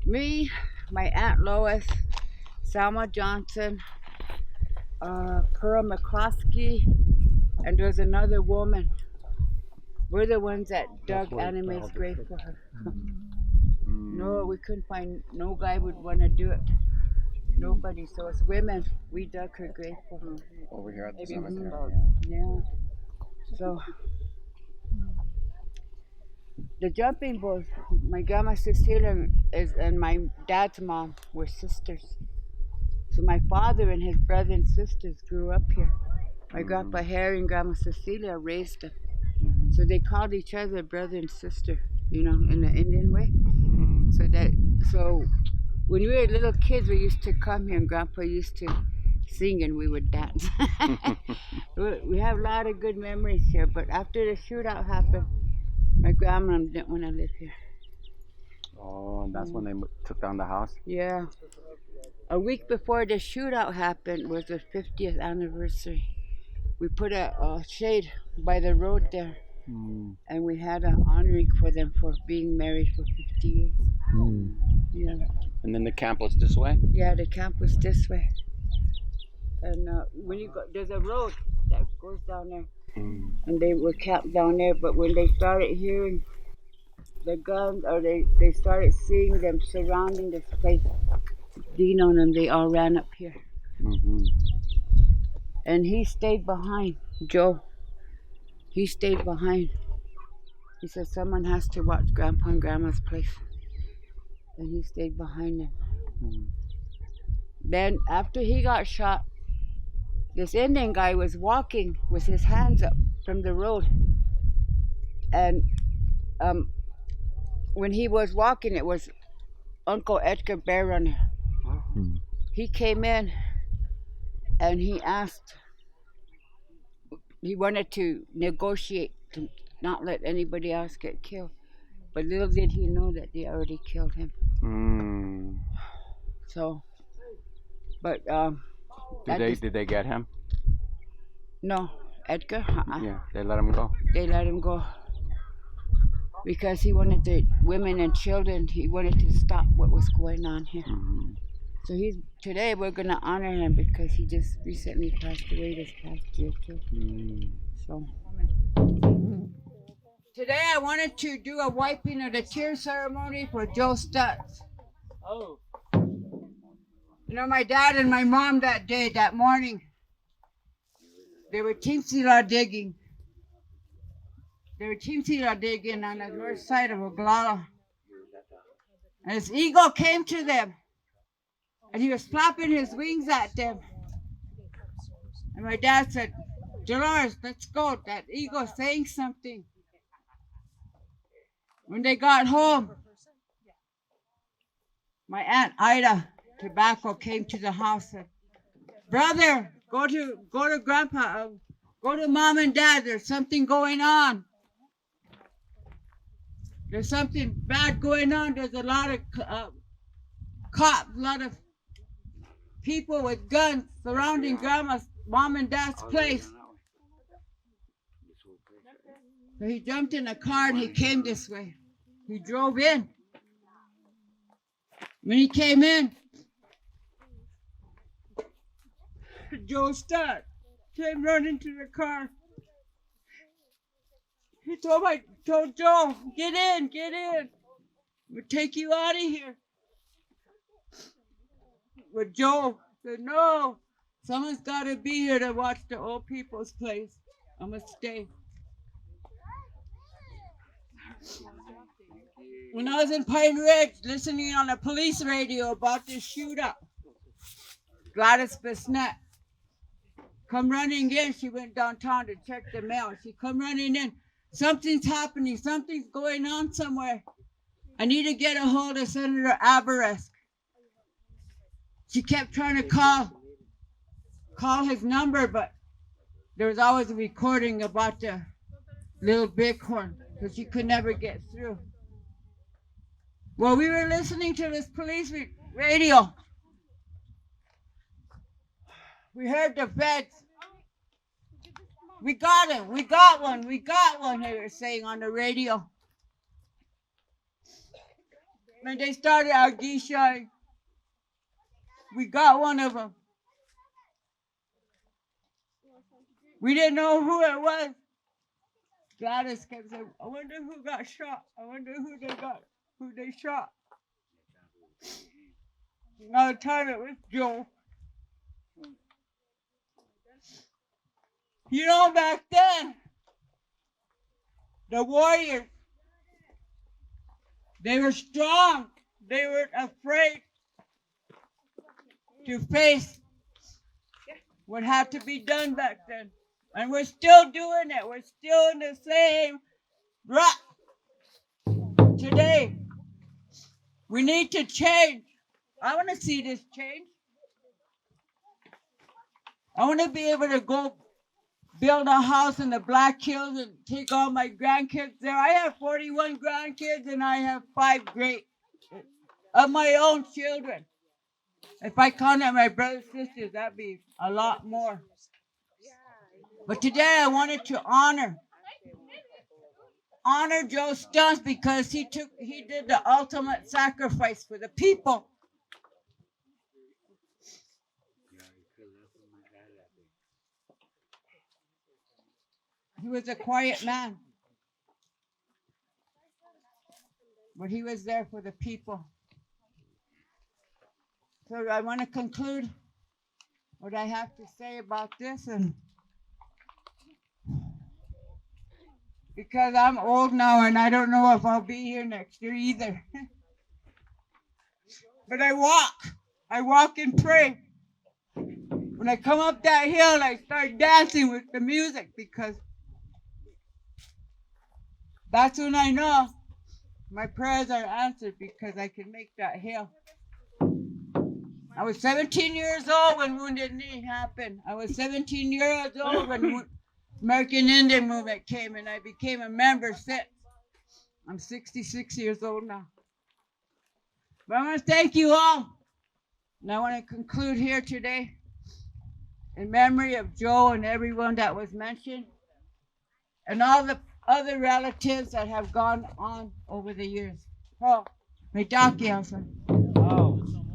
Me, my Aunt Lois, Selma Johnson, Pearl McCloskey, and there's another woman. We're the ones that dug Anime's grave for her. No, we couldn't find, no guy would want to do it. Nobody, so it's women. We dug her grave for her. Over here at the cemetery. Yeah. So, the jumping bulls, my grandma Cecilia and my dad's mom were sisters. So my father and his brother and sisters grew up here. My grandpa Harry and grandma Cecilia raised them. So they called each other brother and sister, in the Indian way. So when we were little kids, we used to come here and grandpa used to sing and we would dance. We have a lot of good memories here, but after the shootout happened, my grandma didn't want to live here. Oh, and that's when they took down the house? Yeah. A week before the shootout happened was the 50th anniversary. We put a shade by the road there, and we had an honoring for them for being married for 50 years. Yeah. And then the camp was this way? Yeah, the camp was this way. And when you go, there's a road that goes down there, and they were camped down there. But when they started hearing the guns, or they started seeing them surrounding this place, Dino and them, they all ran up here. And he stayed behind, Joe. He stayed behind. He said someone has to watch Grandpa and Grandma's place. And he stayed behind them. Then after he got shot, this Indian guy was walking with his hands up from the road. And when he was walking, it was Uncle Edgar Barron. He came in and he wanted to negotiate to not let anybody else get killed. But little did he know that they already killed him. So, but did they get him? No, Edgar. Yeah, they let him go. They let him go because he wanted the women and children. He wanted to stop what was going on here. So today we're gonna honor him because he just recently passed away this past year too. So today I wanted to do a wiping of the tear ceremony for Joe Stutz. Oh. My dad and my mom that morning, they were Teamsila digging. They were Teamsila digging on the north side of Oglala. And this eagle came to them. And he was flapping his wings at them. And my dad said, Dolores, let's go. That eagle's saying something. When they got home, my Aunt Ida Tobacco came to the house and said, brother, go to Grandpa, go to Mom and Dad. There's something going on. There's something bad going on. There's a lot of cops, a lot of people with guns surrounding Grandma's, Mom and Dad's place. So he jumped in a car and he came this way. He drove in. When he came in, Joe Stott came running to the car. He told Joe, get in. We'll take you out of here. But Joe said, no, someone's got to be here to watch the old people's place. I'm going to stay. When I was in Pine Ridge listening on the police radio about this shootout, Gladys Besnett come running in. She went downtown to check the mail. She come running in. Something's happening. Something's going on somewhere. I need to get a hold of Senator Aberesk. She kept trying to call his number, but there was always a recording about the little bighorn, so she could never get through. Well, we were listening to this police radio. We heard the feds. We got him. We got one. They were saying on the radio. when they started our geisha, we got one of them. We didn't know who it was. Gladys kept saying, I wonder who got shot. I wonder who they shot. Another time it was Joe. You know, back then, the warriors, they were strong. They weren't afraid to face what had to be done back then. And we're still doing it. We're still in the same rut today. We need to change. I want to see this change. I want to be able to go build a house in the Black Hills and take all my grandkids there. I have 41 grandkids and I have 5 great of my own children. If I counted my brothers and sisters, that'd be a lot more. But today I wanted to honor Joe Stuntz because he did the ultimate sacrifice for the people. He was a quiet man, but he was there for the people. So I want to conclude what I have to say about this, and because I'm old now and I don't know if I'll be here next year either. But I walk and pray. When I come up that hill, I start dancing with the music because that's when I know my prayers are answered, because I can make that hill. I was 17 years old when Wounded Knee happened. I was 17 years old when American Indian movement came, and I became a member since. I'm 66 years old now. But I want to thank you all. And I want to conclude here today in memory of Joe and everyone that was mentioned, and all the other relatives that have gone on over the years. Oh, may Doc answer.